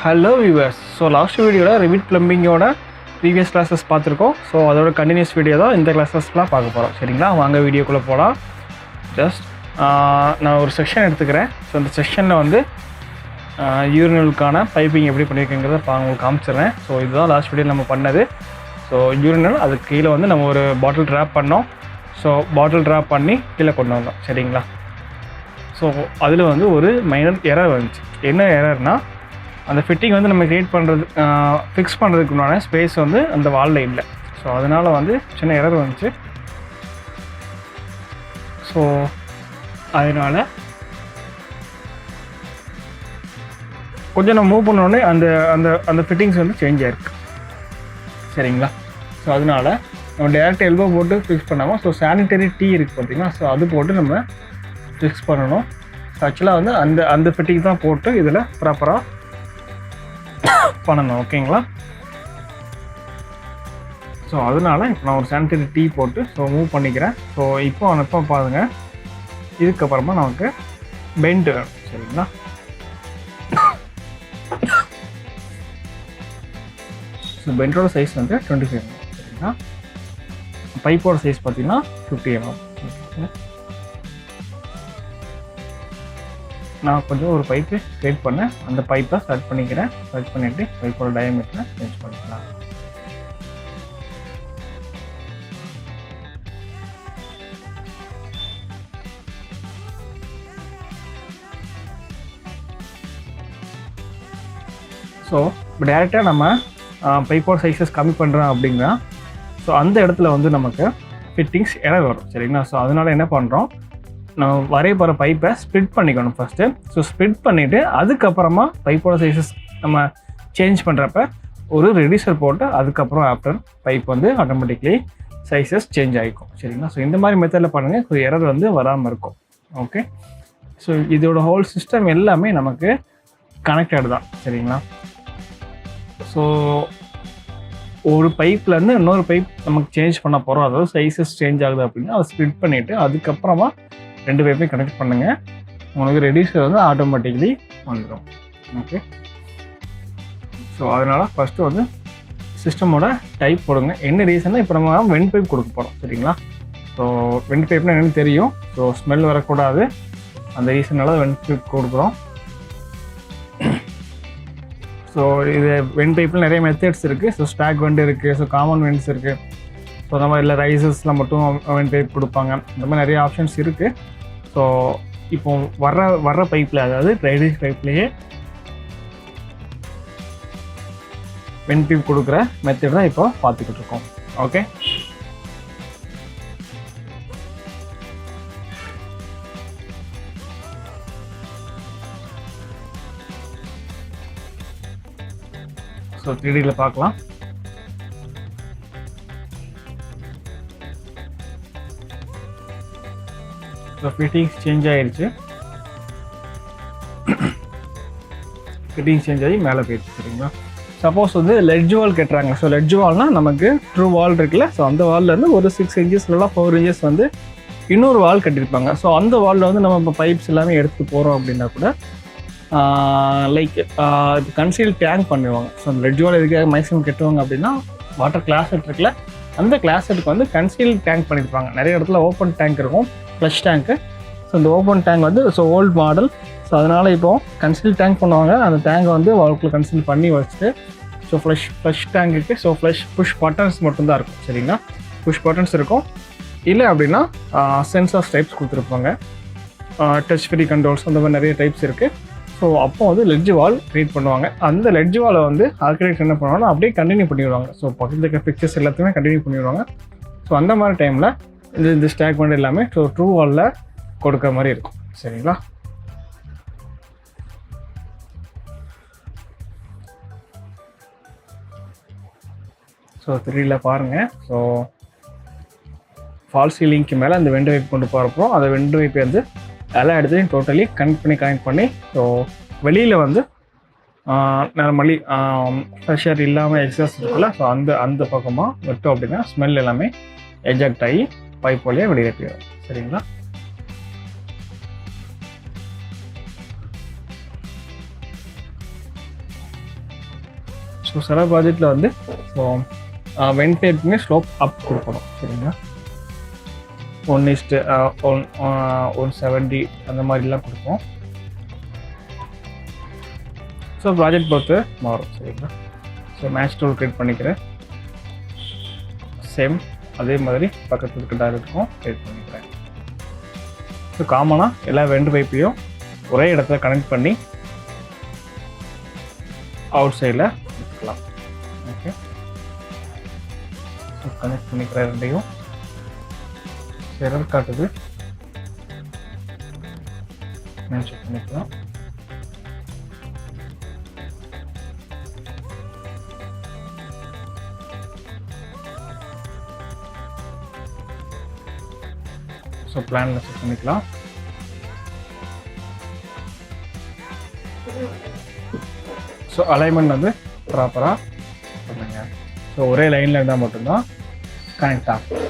Hello viewers. So last வீடியோவில் Revit ப்ளம்பிங்கோட previous classes பார்த்துருக்கோம். So அதோட கண்டினியூஸ் வீடியோ தான் இந்த கிளாஸஸ்லாம் பார்க்க போகிறோம். சரிங்களா, வாங்க வீடியோக்குள்ளே போகலாம். ஜஸ்ட் நான் ஒரு செக்ஷன் எடுத்துக்கிறேன். ஸோ அந்த செக்ஷனில் வந்து யூரினலுக்கான பைப்பிங் எப்படி பண்ணியிருக்கேங்கிறத உங்களுக்கு காமிச்சிடுறேன். ஸோ இதுதான் லாஸ்ட் வீடியோ நம்ம பண்ணது. ஸோ யூரினல் அதுக்கு கீழே வந்து நம்ம ஒரு பாட்டில் ட்ராப் பண்ணோம். ஸோ பாட்டில் ட்ராப் பண்ணி கீழே கொண்டு வந்தோம். சரிங்களா, ஸோ அதில் வந்து ஒரு மைனர் எரர் வந்துச்சு. என்ன எரர்னால், அந்த ஃபிட்டிங் வந்து நம்ம க்ரியேட் பண்ணுறது ஃபிக்ஸ் பண்ணுறதுக்கு முன்னாடி ஸ்பேஸ் வந்து அந்த வாலில் இல்லை. ஸோ அதனால் வந்து சின்ன எரர் வந்துச்சு. ஸோ அதனால் கொஞ்சம் நம்ம மூவ் பண்ணோடனே அந்த அந்த அந்த ஃபிட்டிங்ஸ் வந்து சேஞ்ச் ஆகிருக்கு. சரிங்களா, ஸோ அதனால் நம்ம டேரெக்ட் எல்போ போட்டு ஃபிக்ஸ் பண்ணாமல் ஸோ சானிட்டரி டீ இருக்குது பார்த்தீங்கன்னா, ஸோ அது போட்டு நம்ம ஃபிக்ஸ் பண்ணணும். ஆக்சுவலாக வந்து அந்த அந்த ஃபிட்டிங் தான் போட்டு இதில் ப்ராப்பராக பண்ணணும். ஓகேங்களா, ஸோ அதனால் இப்போ நான் ஒரு சானிட்டரி டீ போட்டு மூவ் பண்ணிக்கிறேன். ஸோ இப்போ பாருங்கள், இதுக்கப்புறமா நமக்கு பெண்ட் வேணும். சரிங்களா, ஸோ பெண்டோட சைஸ் வந்து 25 mm. சரிங்களா, பைப்போட சைஸ் பார்த்தீங்கன்னா 50 mm. நான் கொஞ்சம் ஒரு பைப்பு கிரியேட் பண்ணேன். அந்த பைப்பை செலக்ட் பண்ணிக்கிறேன். செலக்ட் பண்ணிவிட்டு பைப்போட டயமீட்டரை சேஞ்ச் பண்ணிக்கலாம். ஸோ இப்போ டேரெக்டாக நம்ம பைப்போட சைஸஸ் கம்மி பண்ணுறோம் அப்படின்னா, ஸோ அந்த இடத்துல வந்து நமக்கு ஃபிட்டிங்ஸ் எரர் வரும். சரிங்களா, ஸோ அதனால் என்ன பண்ணுறோம், நம்ம வரைய போகிற பைப்பை ஸ்ப்ளிட் பண்ணிக்கணும் ஃபஸ்ட்டு. ஸோ ஸ்ப்ளிட் பண்ணிவிட்டு அதுக்கப்புறமா பைப்போட சைஸஸ் நம்ம சேஞ்ச் பண்ணுறப்ப ஒரு ரெடியூசர் போட்டு அதுக்கப்புறம் ஆஃப்டர் பைப் வந்து ஆட்டோமேட்டிக்லி சைஸஸ் சேஞ்ச் ஆகிக்கும். சரிங்களா, ஸோ இந்த மாதிரி மெத்தடில் பண்ணுங்கள். ஸோ எரர் வந்து வராமல் இருக்கும். ஓகே, ஸோ இதோட ஹோல் சிஸ்டம் எல்லாமே நமக்கு கனெக்டட் தான். சரிங்களா, ஸோ ஒரு பைப்லேருந்து இன்னொரு பைப் நமக்கு சேஞ்ச் பண்ண போகிறோம். அதாவது சைஸஸ் சேஞ்ச் ஆகுது அப்படின்னா அதை ஸ்ப்ளிட் பண்ணிவிட்டு அதுக்கப்புறமா 2 பைப்பையும் கனெக்ட் பண்ணுங்கள். உங்களுக்கு ரெடியூசர் வந்து ஆட்டோமேட்டிக்லி வந்துடும். ஓகே, ஸோ அதனால் ஃபஸ்ட்டு வந்து சிஸ்டமோட டைப் போடுங்க. என்ன ரீசன்னா, இப்போ நம்ம வெண்ட் பைப் கொடுக்க போகிறோம். சரிங்களா, ஸோ வெண்ட் பைப்னால் என்னென்னு தெரியும். ஸோ ஸ்மெல் வரக்கூடாது, அந்த ரீசனால வெண்ட் பைப் கொடுக்குறோம். ஸோ இது வெண்ட் பைப்பில் நிறைய மெத்தட்ஸ் இருக்குது. ஸோ ஸ்டாக் வெண்ட் இருக்குது, ஸோ காமன் வெண்ட்ஸ் இருக்குது. ஸோ அந்த மாதிரி இல்லை ரைசஸில் மட்டும் வெண்ட் பைப் கொடுப்பாங்க. இந்த மாதிரி நிறைய ஆப்ஷன்ஸ் இருக்குது. ஸோ இப்போ வர்ற பைப்பில், அதாவது ட்ரைனேஜ் பைப்லேயே வெண்ட் பைப் கொடுக்குற மெத்தட் தான் இப்போ பார்த்துக்கிட்டு இருக்கோம். ஓகே, ஸோ 3Dயில் பார்க்கலாம். ஸோ ஃபிட்டிங்ஸ் சேஞ்ச் ஆகிடுச்சு. ஃபிட்டிங்ஸ் சேஞ்ச் ஆகி மேலே போயிடுச்சு. சரிங்களா, சப்போஸ் வந்து லெட்ஜ் வால் கட்டுறாங்க. ஸோ லெட்ஜ் வால்னால் நமக்கு ட்ரூ வால் இருக்குல்ல, ஸோ அந்த வால்லேருந்து ஒரு 6 inches இல்லைனா 4 inches வந்து இன்னொரு வால் கட்டியிருப்பாங்க. ஸோ அந்த வாலில் வந்து நம்ம இப்போ பைப்ஸ் எல்லாமே எடுத்து போகிறோம் அப்படின்னா கூட லைக் கன்சீல் டேங்க் பண்ணுவாங்க. ஸோ அந்த லெட்ஜ் வால் எதுக்காக மேக்ஸிமம் கட்டுவாங்க அப்படின்னா, வாட்டர் கிளாசெட் இருக்குல்ல, அந்த கிளாசெட்டுக்கு வந்து கன்சீல் டேங்க் பண்ணியிருப்பாங்க. நிறைய இடத்துல ஓப்பன் டேங்க் இருக்கும், ஃப்ளஷ் டேங்க்கு. ஸோ இந்த ஓப்பன் டேங்க் வந்து ஓல்டு மாடல். ஸோ அதனால் இப்போது கன்சீல் டேங்க் பண்ணுவாங்க. அந்த டேங்கை வந்து வால்குள்ளே கன்சீல் பண்ணி வச்சுட்டு ஸோ ஃப்ளஷ் டேங்க்குக்கு புஷ் பட்டன்ஸ் மட்டும்தான் இருக்கும். சரிங்களா, புஷ் பட்டன்ஸ் இருக்கும். இல்லை அப்படின்னா சென்சார் டைப்ஸ் கொடுத்துருப்பாங்க, டச் ஃப்ரீ கண்ட்ரோல்ஸ், அந்த மாதிரி நிறைய டைப்ஸ் இருக்குது. ஸோ அப்போ வந்து லெட்ஜ் வால் க்ரியேட் பண்ணுவாங்க. அந்த லெட்ஜ் வாலை வந்து ஆர்கிடெக்ட் என்ன பண்ணுவாங்கன்னா அப்படியே கண்டினியூ பண்ணிவிடுவாங்க. ஸோ பக்கத்தில் இருக்க பிக்சர்ஸ் எல்லாத்தையுமே கண்டினியூ பண்ணிவிடுவாங்க. ஸோ அந்த மாதிரி டைமில் இந்த ஸ்டாக் பண்ண எல்லாமே ட்ரூ வாலில் கொடுக்குற மாதிரி இருக்கும். சரிங்களா, ஸோ 3Dயில் பாருங்கள். ஸோ ஃபால் சீலிங்க்கு மேலே அந்த வெண்ட் வைப் கொண்டு போகிறப்போ அந்த வெண்ட் வைப்பை வந்து எல்லா இடத்துலையும் டோட்டலி கனெக்ட் பண்ணி ஸோ வெளியில் வந்து நார்மலி ப்ரெஷர் இல்லாமல் எக்ஸாஸ்ட் இருக்குல்ல, ஸோ அந்த பக்கமாக விட்டோம் அப்படின்னா ஸ்மெல் எல்லாமே எஜெக்ட் ஆகி பைப் வழியாக வெளியே போயிடும். சரிங்களா, ஸோ சில ப்ராஜெக்டில் வந்து ஸோ வெண்ட் பைப்புமே ஸ்லோப் அப் கொடுக்கணும் சரிங்களா. 1:170 அந்த மாதிரிலாம் கொடுப்போம். ஸோ ப்ராஜெக்ட் பொறுத்து மாறும் சரிங்களா. ஸோ மேட்ச் டூல் க்ரியேட் பண்ணிக்கிறேன். சேம் அதே மாதிரி பக்கத்தில் இருக்க டைரக்டரும் க்ரியேட் பண்ணிக்கிறேன். ஸோ காமனாக எல்லா வெண்ட் பைப்பையும் ஒரே இடத்துல கனெக்ட் பண்ணி அவுட் சைடில் எடுத்துக்கலாம். ஓகே, ஸோ கனெக்ட் பண்ணிக்கிற ரெண்டையும் எரர் காட்டுது, செக் பண்ணிக்கலாம். ஸோ பிளானில் செக் பண்ணிக்கலாம். ஸோ அலைன்மெண்ட் வந்து ப்ராப்பராக பண்ணுங்க. ஸோ ஒரே லைனில் இருந்தால் மட்டும்தான் கனெக்ட் ஆகும்.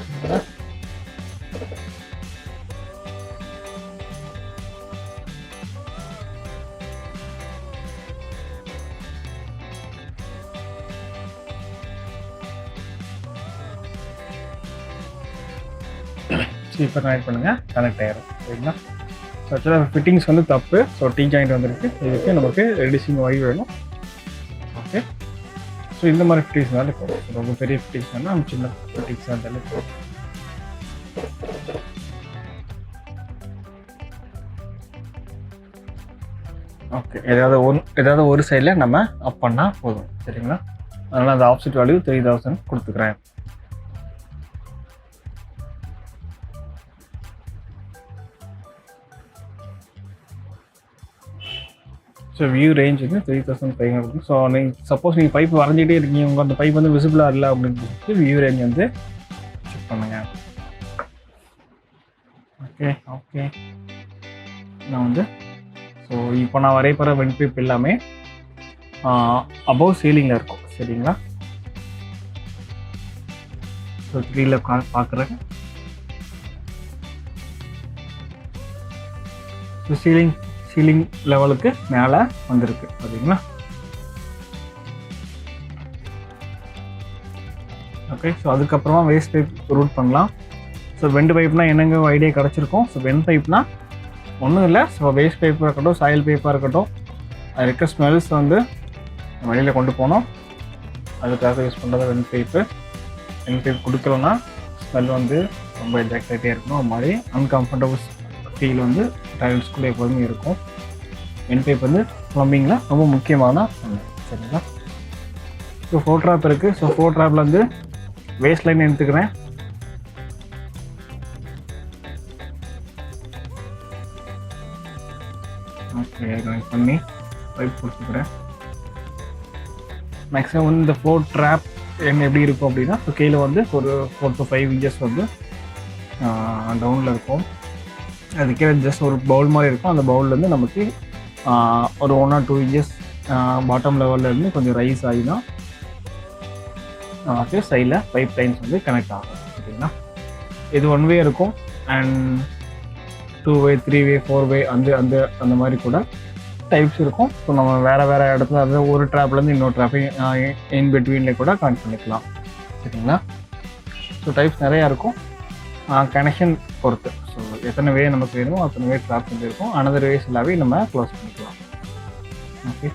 இப்போ கனெக்ட் பண்ணுங்கள், கனெக்ட் ஆயிரும் சரிங்களா. ஸோ ஆக்சுவலாக ஃபிட்டிங்ஸ் வந்து தப்பு. ஸோ டீ ஜாயிண்ட் வந்துருக்கு, இதுக்கு நமக்கு ரெடியூசிங் ஒய் வேணும். ஓகே, ஸோ இந்த மாதிரி ஃபிட்டிங்ஸ் இருந்தாலே போதும். ரொம்ப பெரிய ஃபிட்டிங்ஸ் வேணால் நம்ம சின்ன ஃபிட்டிங்ஸ் இருந்தாலே போதும். ஓகே, ஏதாவது ஒரு சைடில் நம்ம அப் பண்ணால் போதும் சரிங்களா. அதனால் அந்த ஆப்செட் வேல்யூ 3000 கொடுத்துக்கிறேன். ஸோ வியூ ரேஞ்ச் வந்து 3500. ஸோ சப்போஸ் நீங்கள் பைப் வரைஞ்சிட்டே இருக்கீங்க, உங்கள் அந்த பைப் வந்து விசிபிளாக இல்லை அப்படின்னு சொல்லிட்டு வியூ ரேஞ்ச் வந்து செக் பண்ணுங்கள். ஓகே நான் வந்து ஸோ இப்போ நான் வரையப்படுற வெண்ட் பைப் எல்லாமே அபவ் சீலிங்கில் இருக்கும் சரிங்களா. ஸோ 3ல பார்க்குறேன். ஸோ சீலிங் லெவலுக்கு மேலே வந்திருக்கு பார்த்தீங்களா. ஓகே, ஸோ அதுக்கப்புறமா வேஸ்ட் பைப் ரூட் பண்ணலாம். ஸோ வெண்ட் பைப்னால் என்னங்க ஐடியா கிடச்சிருக்கும். ஸோ வெண்ட் பைப்னா ஒன்றும் இல்லை. ஸோ வேஸ்ட் பைப்பாக இருக்கட்டும், சாயில் பைப்பாக இருக்கட்டும், அது இருக்க ஸ்மெல்ஸ் வந்து வெளியில் கொண்டு போனோம். அதுக்காக யூஸ் பண்ணுறது வெண்ட் பைப்பு. வெண்ட் பைப் கொடுக்கலன்னா ஸ்மெல் வந்து ரொம்ப எக்ஸைட்டாக இருக்கணும். அது மாதிரி அன்கம்ஃபர்டபுள் ஃபீல் வந்து டைல்ஸ்குள்ளே எப்போதுமே இருக்கும். வெண்ட் பைப் வந்து ப்ளம்பிங்கில் ரொம்ப முக்கியமான ஒன்று சரிங்களா. ஸோ 4 ட்ராப் இருக்குது. ஸோ 4 ட்ராப்பில் வந்து வேஸ்ட் லைன் எடுத்துக்கிறேன். ஓகே, கனெக்ட் பண்ணி பைப் கொடுத்துக்கிறேன். மேக்ஸிமம் வந்து இந்த 4 ட்ராப் என்ன எப்படி இருக்கும் அப்படின்னா, ஸோ கீழே வந்து ஒரு 4 to 5 inches வந்து டவுனில் இருக்கும். அது கீழே ஜஸ்ட் ஒரு பவுல் மாதிரி இருக்கும். அந்த பவுல்லேருந்து நமக்கு ஒரு 1 or 2 inches பாட்டம் லெவல்லேருந்து கொஞ்சம் ரைஸ் ஆகி தான் நமக்கு சைடில் பைப் லைன்ஸ் வந்து கனெக்ட் ஆகும் சரிங்களா. இது 1 way இருக்கும் அண்ட் 2 way 3 way 4 way அந்த மாதிரி கூட டைப்ஸ் இருக்கும். ஸோ நம்ம வேறு இடத்துல அதாவது ஒரு ட்ராப்லேருந்து இன்னொரு ட்ராப்பையும் இன் பிட்வீனில் கூட கனெக்ட் பண்ணிக்கலாம் சரிங்களா. ஸோ டைப்ஸ் நிறையா இருக்கும் கனெக்ஷன் பொறுத்து. ஸோ எத்தனை வே நமக்கு வேணுமோ அத்தனை வே ட்ராப் பண்ணியிருக்கோம். அனதர் வேஸ் எல்லாமே நம்ம க்ளோஸ் பண்ணிக்கலாம். ஓகே,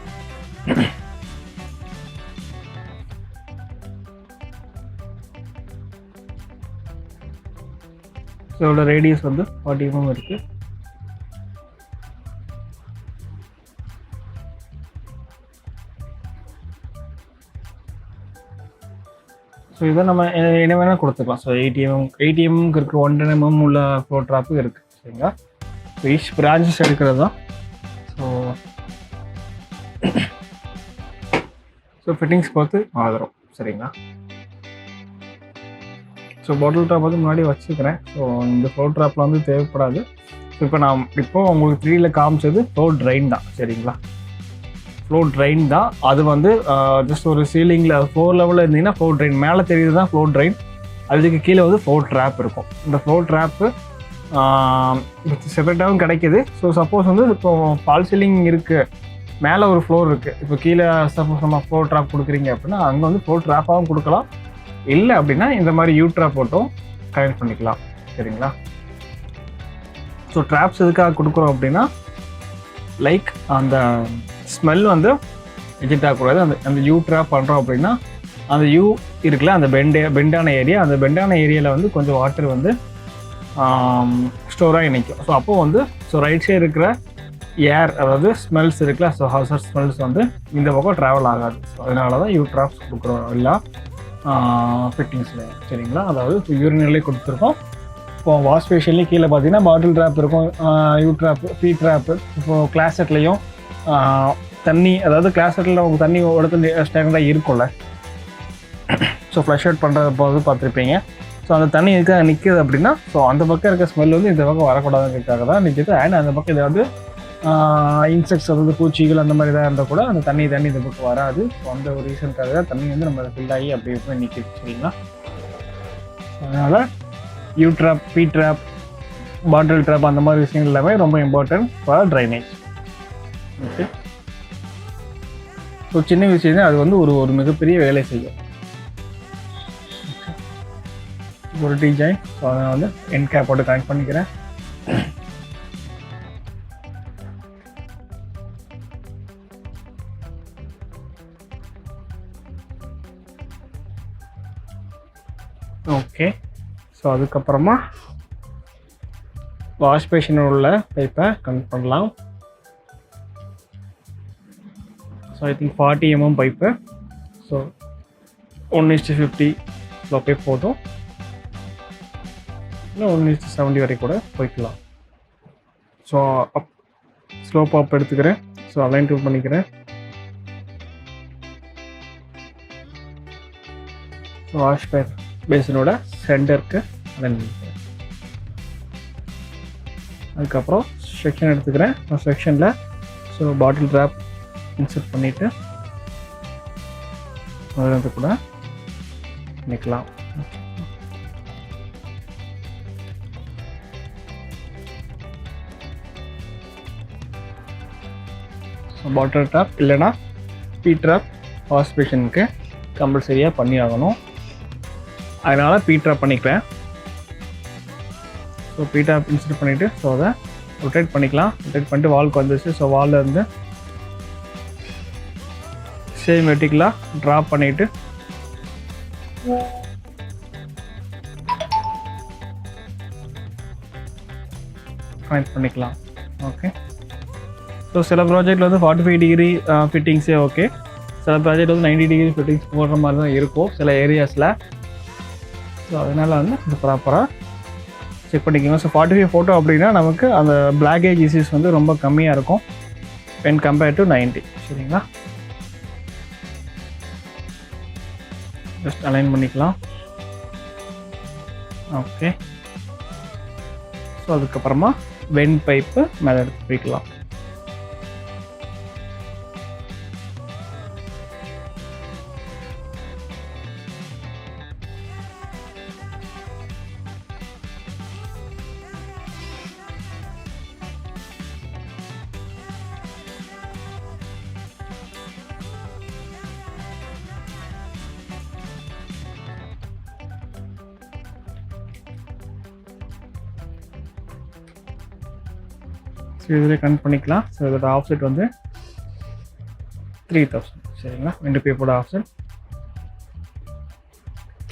ஸோ இதோட ரேடியஸ் வந்து 40 mm இருக்குது. ஸோ இதை நம்ம என்ன வேணால் கொடுத்துக்கலாம். ஸோ 80 mm இருக்குது, 110 mm உள்ள ஃப்ளோர் ட்ராப்பும் இருக்குது சரிங்களா. ஸோ ஈச் பிரான்ச்சஸ் எடுக்கிறது தான். ஸோ ஃபிட்டிங்ஸ் பார்த்து ஆதரம் சரிங்களா. ஸோ பாட்டில் ட்ராப் வந்து முன்னாடி வச்சுக்கிறேன். ஸோ இந்த ஃப்ளோர் ட்ராப்பில் வந்து தேவைப்படாது. ஸோ இப்போ உங்களுக்கு 3ல காமிச்சது ஃப்ளோர் ட்ரைன் தான் சரிங்களா. ஃப்ளோர் ட்ரைன் தான். அது வந்து ஜஸ்ட் ஒரு சீலிங்கில் 4 லெவலில் இருந்தீங்கன்னா ஃப்ளோர் ட்ரைன் மேலே தெரியுது தான் ஃப்ளோர் ட்ரைன். அதுக்கு கீழே வந்து ஃப்ளோர் ட்ராப் இருக்கும். இந்த ஃப்ளோர் ட்ராப்பு செப்பரேட்டாகவும் கிடைக்கிது. ஸோ சப்போஸ் வந்து இப்போ ஃபால் சீலிங் இருக்குது மேலே ஒரு ஃப்ளோர் இருக்குது. இப்போ கீழே சப்போஸ் நம்ம ஃப்ளோர் ட்ராப் கொடுக்குறீங்க அப்படின்னா அங்கே வந்து ஃப்ளோர் ட்ராப்பாகவும் கொடுக்கலாம். இல்லை அப்படின்னா இந்த மாதிரி யூ ட்ராப் போட்டும் கனெக்ட் பண்ணிக்கலாம். சரிங்களா? ஸோ ட்ராப்ஸ் எதுக்காக கொடுக்குறோம் அப்படின்னா லைக் அந்த ஸ்மெல் வந்து எஜெக்ட் ஆகக்கூடாது. அந்த யூ ட்ராப் பண்ணுறோம் அப்படின்னா அந்த யூ இருக்குல்ல, அந்த பெண்டான ஏரியா, அந்த பெண்டான ஏரியாவில் வந்து கொஞ்சம் வாட்டர் வந்து ஸ்டோராக நிற்கும். ஸோ அப்போது வந்து ரைட் சைடு இருக்கிற ஏர், அதாவது ஸ்மெல்ஸ் இருக்குல்ல, ஸோ ஹவுசர் ஸ்மெல்ஸ் வந்து இந்த பக்கம் ட்ராவல் ஆகாது. ஸோ அதனால தான் யூ ட்ராப்ஸ் கொடுக்குறோம் எல்லா ஃபிட்டிங்ஸில். சரிங்களா? அதாவது இப்போ யூரினர்லேயே கொடுத்துருக்கோம். இப்போ வாஷ் பேஷன்லேயும் கீழே பார்த்தீங்கன்னா பாட்டில் ட்ராப் இருக்கும், யூ ட்ராப்பு, ஃபீ ட்ராப்பு. இப்போது கிளாஸெட்லேயும் தண்ணி, அதாவது கிளாஸெட்டில் உங்களுக்கு தண்ணி இடத்துல ஸ்டாண்டர்டாக இருக்கும்ல, ஸோ ஃப்ளஷ் அவுட் பண்ணுறது போது பார்த்துருப்பீங்க. ஸோ அந்த தண்ணி எதுக்காக நிற்கிது அப்படின்னா ஸோ அந்த பக்கம் இருக்க ஸ்மெல் வந்து இந்த பக்கம் வரக்கூடாதுங்கிறதுக்காக தான் நிற்கிது. அண்ட் அந்த பக்கம் ஏதாவது இன்செக்ட்ஸ், அதாவது பூச்சிகள் அந்த மாதிரி தான் இருந்தால் கூட அந்த தண்ணி இந்த பக்கம் வராது. ஸோ அந்த ஒரு ரீசனுக்காக தான் தண்ணி வந்து நம்ம ஃபில் ஆகி அப்படி போய் நிற்கிது. சரிங்களா? அதனால் you drop, fee drop, bottle drop அந்த மாதிரி விஷயங்கள் எல்லாமே ரொம்ப important for drainage. Okay. So சின்ன விஷயம் தான் அது வந்து ஒரு மிகப்பெரிய வேலை செய்யும். ஒரு டி ஜாயின். ஸோ அதை நான் வந்து என் கேப் போட்டு கனெக்ட் பண்ணிக்கிறேன். ஓகே. ஸோ அதுக்கப்புறமா வாஷ் பேஷன் உள்ள பைப்பை கனெக்ட் பண்ணலாம். So I think 40 mm pipe. So 1:50 pipe போதும். இல்லை 1:70 வரை கூட போய்க்கலாம். ஸோ ஸ்லோப் அப் எடுத்துக்கிறேன். ஸோ அலைன் டூ பண்ணிக்கிறேன். வாஷ் பேசினோட சென்டருக்கு அலைன் பண்ணிக்கிறேன். அதுக்கப்புறம் செக்ஷன் எடுத்துக்கிறேன். செக்ஷனில் ஸோ பாட்டில் ட்ராப் இன்சர்ட் பண்ணிவிட்டு அது கூட நிற்கலாம். ஸோ பாட்டில் ட்ராப் இல்லைனா ஃபீ ட்ராப் வாஷ் பேஷனுக்கு கம்பல்சரியாக பண்ணி ஆகணும். அதனால் ஃபீ ட்ராப் பண்ணிக்கிறேன். ஸோ ஃபீ ட்ராப் இன்சர்ட் பண்ணிவிட்டு ஸோ அதை ரொட்டேட் பண்ணிக்கலாம். ரொட்டேட் பண்ணிட்டு வால்க்கு வந்துச்சு. ஸோ வாலில் இருந்து சேம் வெர்டிகலாக ட்ராப் பண்ணிவிட்டு கனெக்ட் பண்ணிக்கலாம். ஓகே. ஸோ சில ப்ராஜெக்டில் வந்து 45 டிகிரி ஃபிட்டிங்ஸே ஓகே. சில ப்ராஜெக்ட் வந்து 90 டிகிரி ஃபிட்டிங்ஸ் போடுற மாதிரி தான் இருக்கும் சில ஏரியாஸில். ஸோ அதனால் வந்து இது ப்ராப்பராக செக் பண்ணிக்கோங்க. ஸோ 45 ஃபோட்டோ அப்படின்னா நமக்கு அந்த பிளாக்கேஜ் இஷ்யூஸ் வந்து ரொம்ப கம்மியாக இருக்கும் வென் கம்பேர்ட் டு 90. சரிங்களா? ஜஸ்ட் அலைன் பண்ணிக்கலாம். ஓகே. ஸோ அதுக்கப்புறமா வெண்ட் பைப்பு மேலே எடுத்து போய்க்கலாம். ஸோ இதில் கனெக்ட் பண்ணிக்கலாம். ஸோ இதோட ஆஃப்செட் வந்து 3000. சரிங்களா? ரெண்டு பேப்போட ஆஃப்செட்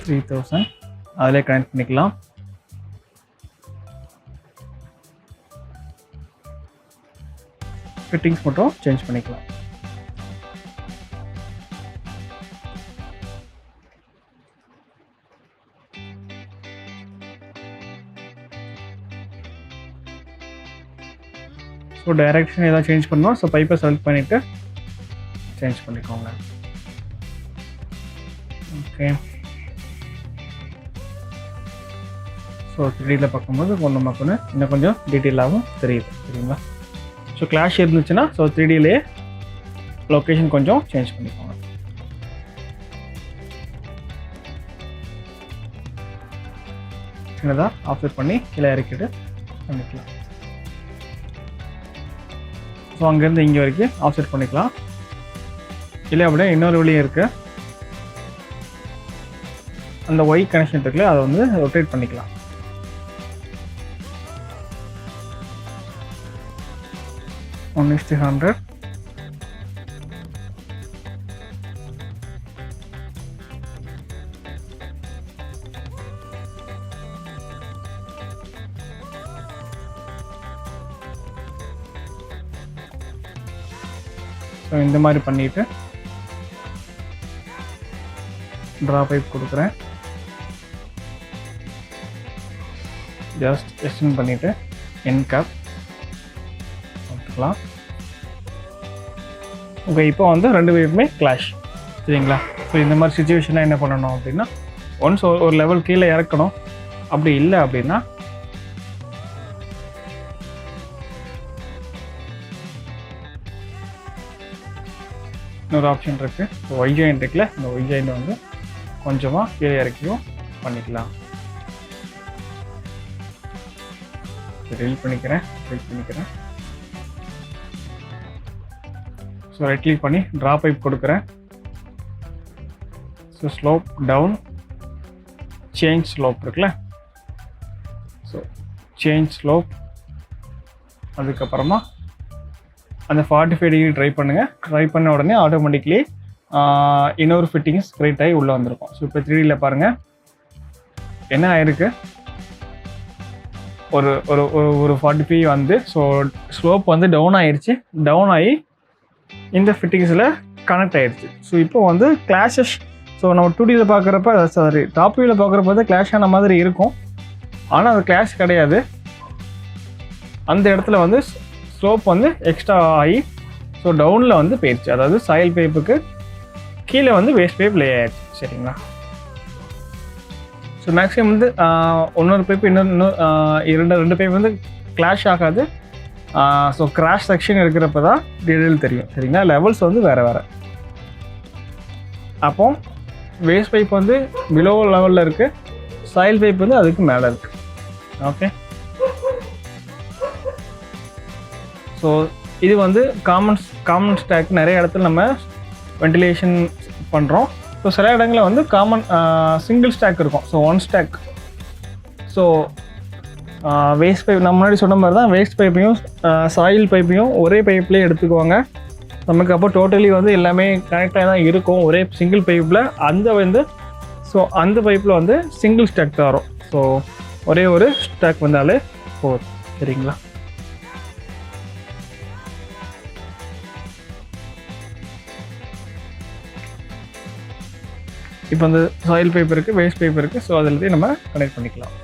3000. அதிலே கனெக்ட் பண்ணிக்கலாம். ஃபிட்டிங்ஸ் மட்டும் சேஞ்ச் பண்ணிக்கலாம். ஸோ டைரெக்ஷன் ஏதாவது சேஞ்ச் பண்ணோம். ஸோ பைப்பை செலக்ட் பண்ணிவிட்டு சேஞ்ச் பண்ணிக்கோங்க. ஓகே. ஸோ 3Dயில் பார்க்கும்போது நமக்கு இன்னும் கொஞ்சம் டீட்டெயிலாகவும் தெரியுது. சரிங்களா? ஸோ கிளாஷ் இருந்துச்சுன்னா ஸோ 3Dலேயே லொக்கேஷன் கொஞ்சம் சேஞ்ச் பண்ணிக்கோங்க. சின்னதாக ஆஃப்செட் பண்ணி கீழே இறக்கிட்டு பண்ணிக்கலாம். ஸோ அங்கேருந்து இங்கே வரைக்கும் ஆஃப்செட் பண்ணிக்கலாம். இல்லை அப்படியே இன்னொரு வழியும் இருக்குது, அந்த ஒய் கனெக்ஷன் இருக்குல்ல அதை வந்து ரொட்டேட் பண்ணிக்கலாம். ஒன் 100. ஸோ இந்த மாதிரி பண்ணிவிட்டு ட்ரா பைப் கொடுக்குறேன். ஜஸ்ட் எக்ஸ்டெண்ட் பண்ணிவிட்டு என் கேப் கொடுத்துக்கலாம். ஓகே, இப்போ வந்து 2 பைப்புமே கிளாஷ், சரிங்களா? ஸோ இந்த மாதிரி சுச்சுவேஷனில் என்ன பண்ணணும் அப்படின்னா, ஒன்ஸ் ஒரு லெவல் கீழே இறக்கணும். அப்படி இல்லை அப்படின்னா இன்னொரு ஆப்ஷன் இருக்குது. ஸோ ஒய் ஜாயிண்ட் இருக்குல்ல, இந்த ஒய் ஜாயிண்ட் வந்து கொஞ்சமாக கீழே இறக்கியும் பண்ணிக்கலாம். ரிலீவ் பண்ணிக்கிறேன். ஸோ ரைட் கிளிக் பண்ணி ட்ரா பைப் கொடுக்குறேன். So slope down, change slope இருக்குல்ல, ஸோ சேஞ்ச் ஸ்லோப். அதுக்கப்புறமா அந்த 45 டிகிரி ட்ரை பண்ணுங்கள். ட்ரை பண்ண உடனே ஆட்டோமேட்டிக்லி இன்னொரு ஃபிட்டிங்ஸ் கிரியேட் ஆகி உள்ளே வந்திருக்கும். ஸோ இப்போ 3Dயில் பாருங்கள் என்ன ஆயிருக்கு, ஒரு ஒரு ஒரு 45 வந்து ஸோ ஸ்லோப் வந்து டவுன் ஆயிடுச்சு. டவுன் ஆகி இந்த ஃபிட்டிங்ஸில் கனெக்ட் ஆகிடுச்சு. ஸோ இப்போ வந்து கிளாஷஸ், ஸோ நம்ம 2Dயில் பார்க்குறப்ப, சாரி டாப் வியூவில் பார்க்குறப்ப வந்து கிளாஷ் ஆன மாதிரி இருக்கும். ஆனால் அது கிளாஷ் கிடையாது. அந்த இடத்துல வந்து ஸ்லோப் வந்து எக்ஸ்ட்ரா ஆகி ஸோ டவுனில் வந்து போயிடுச்சு. அதாவது சாயில் பைப்புக்கு கீழே வந்து வேஸ்ட் பைப் லே ஆயிடுச்சு, சரிங்களா? ஸோ மேக்ஸிமம் வந்து இன்னொரு பைப்பு ரெண்டு பைப் வந்து கிளாஷ் ஆகாது. ஸோ கிராஷ் செக்ஷன் இருக்கிறப்ப தான் டீடைல் தெரியும், சரிங்களா? லெவல்ஸ் வந்து வேறு. அப்போ வேஸ்ட் பைப் வந்து பிலோ லெவலில் இருக்குது, சாயில் பைப் வந்து அதுக்கு மேலே இருக்குது. ஓகே, ஸோ இது வந்து காமன் ஸ்டாக். நிறைய இடத்துல நம்ம வென்டிலேஷன் பண்ணுறோம். ஸோ சில இடங்களில் வந்து சிங்கிள் ஸ்டாக் இருக்கும். So 1 stack. So waste pipe நம்ம முன்னாடி சொன்ன மாதிரி தான், வேஸ்ட் பைப்பையும் சாயில் பைப்பையும் ஒரே பைப்லேயே எடுத்துக்குவாங்க. நமக்கு அப்போ டோட்டலி வந்து எல்லாமே கனெக்டாக தான் இருக்கும் ஒரே சிங்கிள் பைப்பில். அந்த பைப்பில் வந்து சிங்கிள் ஸ்டாக் தான் வரும். ஸோ ஒரே ஒரு ஸ்டாக் வந்தாலே போதும், சரிங்களா? இப்போ அந்த சாயில் பைப் இருக்குது, வேஸ்ட் பைப் இருக்குது. ஸோ அதில் நம்ம கனெக்ட் பண்ணிக்கலாம்.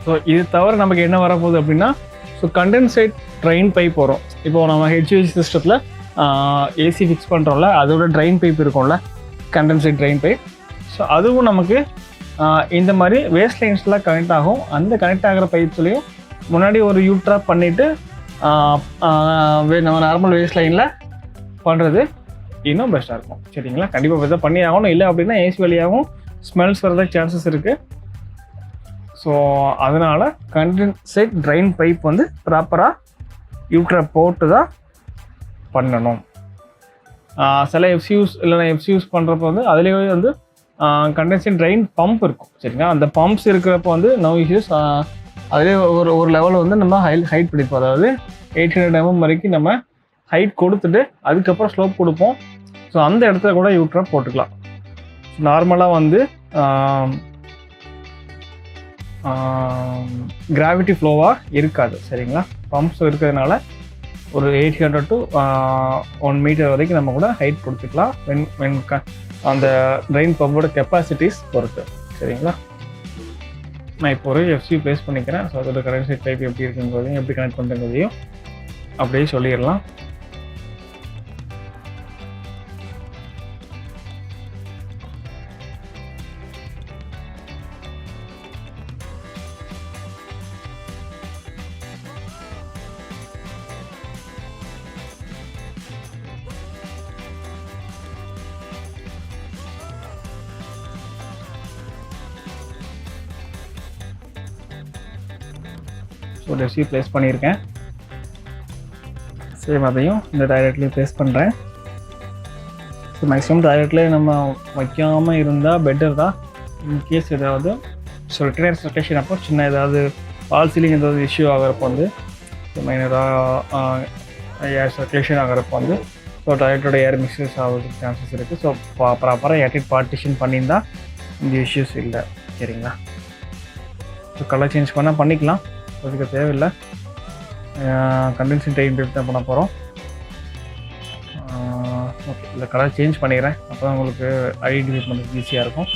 ஸோ இது தவிர நமக்கு என்ன வரப்போகுது அப்படின்னா, ஸோ கண்டென்சேட் ட்ரெயின் பைப் வரும். இப்போ நம்ம ஹெச்விசி சிஸ்டத்தில் ஏசி ஃபிக்ஸ் பண்ணுறோம்ல, அதோட ட்ரெயின் பைப் இருக்கும்ல, கண்டென்சேட் ட்ரெயின் பைப். ஸோ அதுவும் நமக்கு இந்த மாதிரி வேஸ்ட் லைன்ஸ்லாம் கனெக்ட் ஆகும். அந்த கனெக்ட் ஆகிற பைப்ஸ்லேயும் முன்னாடி ஒரு யூட்ராப் பண்ணிவிட்டு நம்ம நார்மல் வேஸ்ட் லைனில் பண்ணுறது இன்னும் பெஸ்ட்டாக இருக்கும், சரிங்களா? கண்டிப்பாக பெஸ்ட்டாக பண்ணி ஆகணும். இல்லை அப்படின்னா ஏசி வழியாகவும் ஸ்மெல்ஸ் வரதுக்கு சான்சஸ் இருக்குது. ஸோ அதனால் கண்டென்சேட் ட்ரைன் பைப் வந்து ப்ராப்பராக யூட்ராப் போட்டு தான் பண்ணணும். சில எஃப்சியூஸ் இல்லைனா எஃப்சியூஸ் பண்ணுறப்ப வந்து அதுலேயே வந்து கண்டென்சேட் ட்ரைன் பம்ப் இருக்கும், சரிங்களா? அந்த பம்ப்ஸ் இருக்கிறப்ப வந்து நோ இஷ்யூஸ். அதிலே ஒரு லெவலில் வந்து நம்ம ஹைட் பிடிப்போம். அதாவது 800 mm வரைக்கும் நம்ம ஹைட் கொடுத்துட்டு அதுக்கப்புறம் ஸ்லோப் கொடுப்போம். ஸோ அந்த இடத்துல கூட யூட்ராப் போட்டுக்கலாம். நார்மலாக வந்து கிராவிட்டி ஃப்ளோவாக இருக்காது, சரிங்களா? பம்ப்ஸ் இருக்கிறதுனால ஒரு 800 to 1 மீட்டர் வரைக்கும் நம்ம கூட ஹைட் கொடுத்துக்கலாம். அந்த ட்ரெயின் பம்போட கெப்பாசிட்டிஸ் பொறுத்து, சரிங்களா? நான் இப்போ ஒரு எஃப்சி ப்ளேஸ் பண்ணிக்கிறேன். ஸோ அதோட கண்டென்சேட் பைப் எப்படி இருக்குங்கிறதையும் எப்படி கனெக்ட் பண்ணுறதையும் அப்படியே சொல்லிடலாம். ஸோ டெப்சி ப்ளேஸ் பண்ணியிருக்கேன். சேம் அதையும் இந்த டாய்லெட்லேயும் ப்ளேஸ் பண்ணுறேன். ஸோ மேக்ஸிமம் டாய்லெட்லேயே நம்ம வைக்காமல் இருந்தால் பெட்டர் தான். இன்கேஸ் ஏதாவது ஸோ ரிட்டர்ன் சர்க்குலேஷன் அப்போ சின்ன ஏதாவது வால் சீலிங் ஏதாவது இஷ்யூ ஆகிறப்போ வந்து ஸோ மைனராக ஏர் சர்க்குலேஷன் ஆகிறப்போ வந்து ஸோ டாய்லெட்டோட ஏர் மிக்சஸ் ஆகிறதுக்கு சான்சஸ் இருக்குது. ஸோ ப்ராப்பராக ஏர்டைட் பார்ட்டிஷன் பண்ணியிருந்தால் இந்த இஷ்யூஸ் இல்லை. சரிங்களா? ஸோ கலர் சேஞ்ச் பண்ணால் பண்ணிக்கலாம், அதுக்கு தேவையில்லை. கண்டென்சிங் டைம் தான் பண்ண போகிறோம். ஓகே, இந்த கலர் சேஞ்ச் பண்ணிடுறேன், அப்போ தான் உங்களுக்கு ஐடென்டிஃபை பண்ணுறதுக்கு ஈஸியாக இருக்கும்.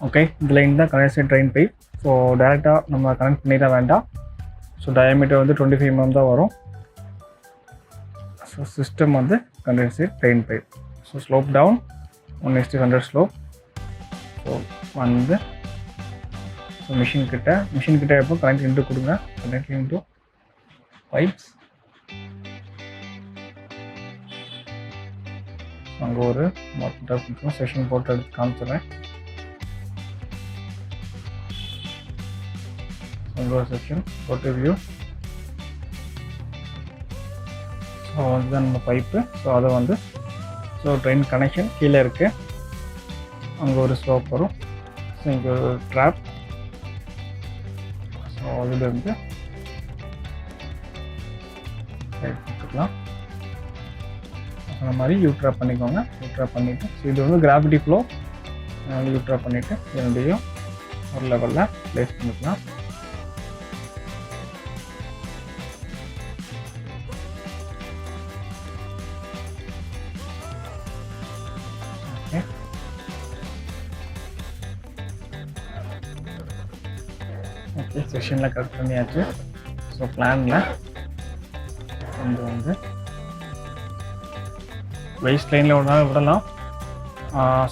ஓகே, இந்த லைன் தான் கனெக்ஷன் ட்ரெயின் பைப். ஸோ டேரெக்டாக நம்ம கனெக்ட் பண்ணிட வேண்டாம். ஸோ டயாமீட்டர் வந்து 25 mm தான் வரும். ஸோ சிஸ்டம் வந்து condensate drain pipe. So slope down 1:100 slope. So வந்து ஸோ மிஷின் கிட்ட எப்போ கனெக்ட் இன்ட்டு கொடுங்க. Connect into pipes. அங்கே ஒரு மொத்தம் செஷன் போட்டு எடுத்து காமிச்சிடுறேன். செக்ஷன் போட்டு வியூ. ஸோ அதுதான் நம்ம பைப்பு. ஸோ அதை வந்து ஸோ ட்ரெயின் கனெக்ஷன் கீழே இருக்குது, அங்கே ஒரு ஸ்லோப் வரும். ஸோ இங்கே ஒரு ட்ராப். ஸோ அதுலேருந்து கொடுத்துக்கலாம். அந்த மாதிரி யூட்ராப் பண்ணிக்கோங்க. யூட்ராப் பண்ணிவிட்டு ஸோ இது வந்து கிராவிட்டி ஃப்ளோ, யூட்ராப் பண்ணிவிட்டு என்னுடைய ஒரு லெவலில் ப்ளேஸ் பண்ணிக்கலாம். ஓகே, செஷனில் கட் பண்ணியாச்சு. ஸோ பிளானில் கொஞ்சம் வந்து வெயிஸ்ட் லைனில் விடலாம்.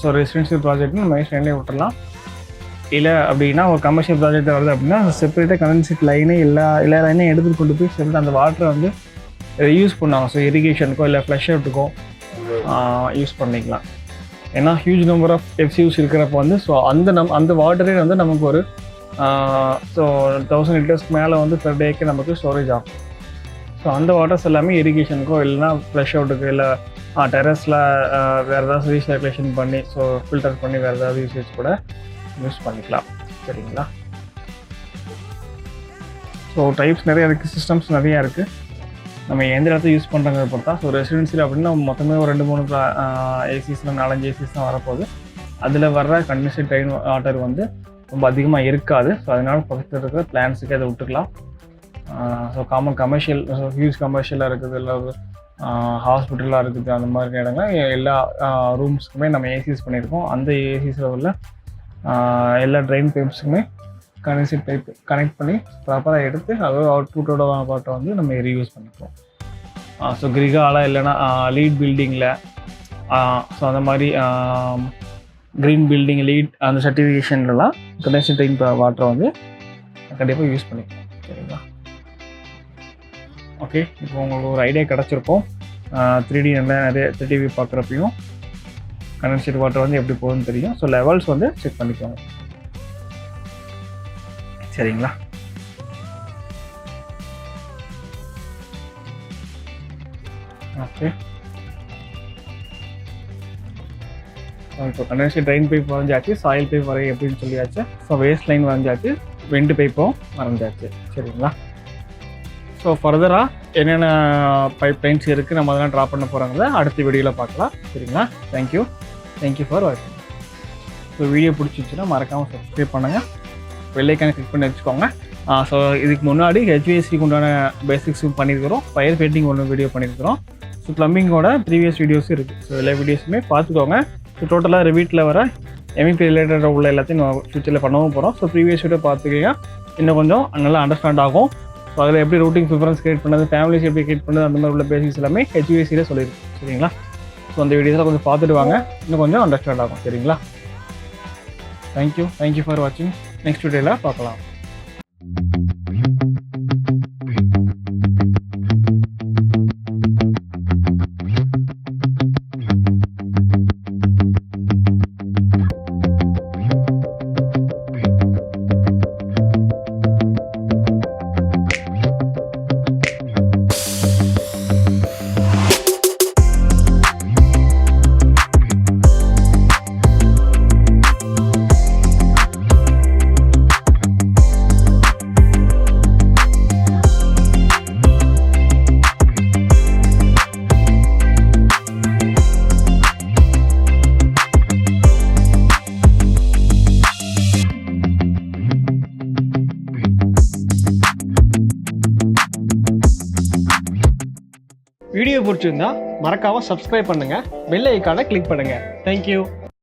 ஸோ ரெசிடென்ஷியல் ப்ராஜெக்ட்னு நம்ம வெயிஸ்ட் லைன்லேயே விட்டுடலாம். இல்லை அப்படின்னா ஒரு கமர்ஷியல் ப்ராஜெக்ட் வருது அப்படின்னா செப்பரேட்டாக கண்டென்சேட் லைனே எல்லா லைனையும் எடுத்துகிட்டு கொண்டு போய் செப்பரேட் அந்த வாட்டரை வந்து யூஸ் பண்ணுவாங்க. ஸோ இரிகேஷனுக்கோ இல்லை ஃப்ளஷ் அவுட்டுக்கோ யூஸ் பண்ணிக்கலாம். ஏன்னா ஹியூஜ் நம்பர் ஆஃப் எஃப்சியூஸ் இருக்கிறப்ப வந்து ஸோ அந்த வாட்டரே வந்து நமக்கு ஒரு ஸோ 1000 லிட்டர்ஸ்க்கு மேலே வந்து பெர் டேக்கு நமக்கு ஸ்டோரேஜ் ஆகும். ஸோ அந்த வாட்டர்ஸ் எல்லாமே இரிகேஷனுக்கோ இல்லைனா ஃப்ளஷ் அவுட்டுக்கு இல்லை டெரஸில் வேறு ஏதாவது ரீசர்க்குலேஷன் பண்ணி ஸோ ஃபில்டர் பண்ணி வேறு ஏதாவது யூசேஜ் கூட யூஸ் பண்ணிக்கலாம். சரிங்களா? ஸோ டைப்ஸ் நிறையா இருக்குது, சிஸ்டம்ஸ் நிறையா இருக்குது. நம்ம எந்த இடத்துல யூஸ் பண்ணுறத பொறுத்தா. ஸோ ரெசிடென்சியல் அப்படின்னா மொத்தமே ஒரு 2-3 ஏசிஸில் 4-5 ஏசிஸ் தான் வரப்போகுது. அதில் வர்ற கண்டென்சேட் ட்ரெயின் வாட்டர் வந்து ரொம்ப அதிகமாக இருக்காது. ஸோ அதனால் பக்கத்தில் இருக்கிற பிளான்ஸுக்கு அதை விட்டுக்கலாம். ஸோ கமர்ஷியல் ஹியூஜ் கமர்ஷியலாக இருக்குது, இல்லை ஹாஸ்பிட்டலாக இருக்குது, அந்த மாதிரி இடங்கள் எல்லா ரூம்ஸுக்குமே நம்ம ஏசிஸ் பண்ணியிருக்கோம். அந்த ஏசிஸில் உள்ள எல்லா ட்ரெயின் பைப்ஸுக்குமே கனெக்ட் பைப் கனெக்ட் பண்ணி ப்ராப்பராக எடுத்து அதோட அவுட்புட்டோட பாட்டை வந்து நம்ம ரீயூஸ் பண்ணிப்போம். ஸோ கிரிகாவில் இல்லைன்னா லீட் பில்டிங்கில் ஸோ அந்த மாதிரி க்ரீன் பில்டிங் லீட் அந்த சர்டிஃபிகேஷன்லாம் கண்டென்சேட் ட்ரெயின் வாட்டரை வந்து கண்டிப்பாக யூஸ் பண்ணிக்கலாம். சரிங்களா? ஓகே, இப்போ உங்களுக்கு ஒரு ஐடியா கிடச்சிருப்போம். 3D நிறைய 3D வியூ பார்க்குறப்பையும் கண்டென்சேட் வாட்டர் வந்து எப்படி போகுதுன்னு தெரியும். ஸோ லெவல்ஸ் வந்து செக் பண்ணிக்கோங்க. சரிங்களா? ஓகே, இப்போ கண்டென்சேட் ட்ரெயின் பைப் வரைஞ்சாச்சு, சாயில் பைப் வரைய எப்படின்னு சொல்லியாச்சு. ஸோ வேஸ்ட் லைன் வரைஞ்சாச்சு, வெண்டு பைப்பும் வரைஞ்சாச்சு. சரிங்களா? ஸோ ஃபர்தராக என்னென்ன பைப் லைன்ஸ் இருக்குது நம்ம அதெல்லாம் ட்ரா பண்ண போகிறாங்கள அடுத்த வீடியோவில் பார்க்கலாம். சரிங்களா? தேங்க்யூ ஃபார் வாட்சிங். ஸோ வீடியோ பிடிச்சிச்சுன்னா மறக்காமல் சப்ஸ்கிரைப் பண்ணுங்கள், வெள்ளைக்கான கிளிக் பண்ணி வச்சுக்கோங்க. ஸோ இதுக்கு முன்னாடி ஹெச்விஎஸ்சிக்கு உண்டான பேசிக்ஸும் பண்ணியிருக்கிறோம், ஃபயர் பெயிண்டிங் ஒன்று வீடியோ பண்ணியிருக்கிறோம். ஸோ ப்ளம்பிங்கோட ப்ரீவியஸ் வீடியோஸும் இருக்குது. ஸோ எல்லா வீடியோஸுமே பார்த்துக்கோங்க. ஸோ டோட்டலாக ரிவீட்டில் வர எம்இபி ரிலேட்டடாக உள்ள எல்லாத்தையும் நம்ம ஃபியூச்சரில் பண்ணவும் போகிறோம். ஸோ ப்ரீவியஸ் வீடியோ பார்த்துக்கிங்க, இன்னும் கொஞ்சம் நல்லா அண்டர்ஸ்டாண்ட் ஆகும். ஸோ அதில் எப்படி ரூட்டிங் ப்ரிஃபரன்ஸ் கிரியேட் பண்ணது, ஃபேமிலிஸ் எப்படி கிரியேட் பண்ணது, அந்த மாதிரி உள்ள பேசிக்ஸ் எல்லாமே HVACல சொல்லியிருக்கோம். சரிங்களா? ஸோ அந்த வீடியோஸில் கொஞ்சம் பார்த்துட்டு வாங்க, இன்னும் கொஞ்சம் அண்டர்ஸ்டாண்ட் ஆகும். சரிங்களா? தேங்க்யூ ஃபார் வாட்சிங். நெக்ஸ்ட் வீடியோவில் பார்க்கலாம். வீடியோ பிடிச்சிருந்தா மறக்காம சப்ஸ்கிரைப் பண்ணுங்க, பெல் ஐகானை கிளிக் பண்ணுங்க. தேங்க்யூ.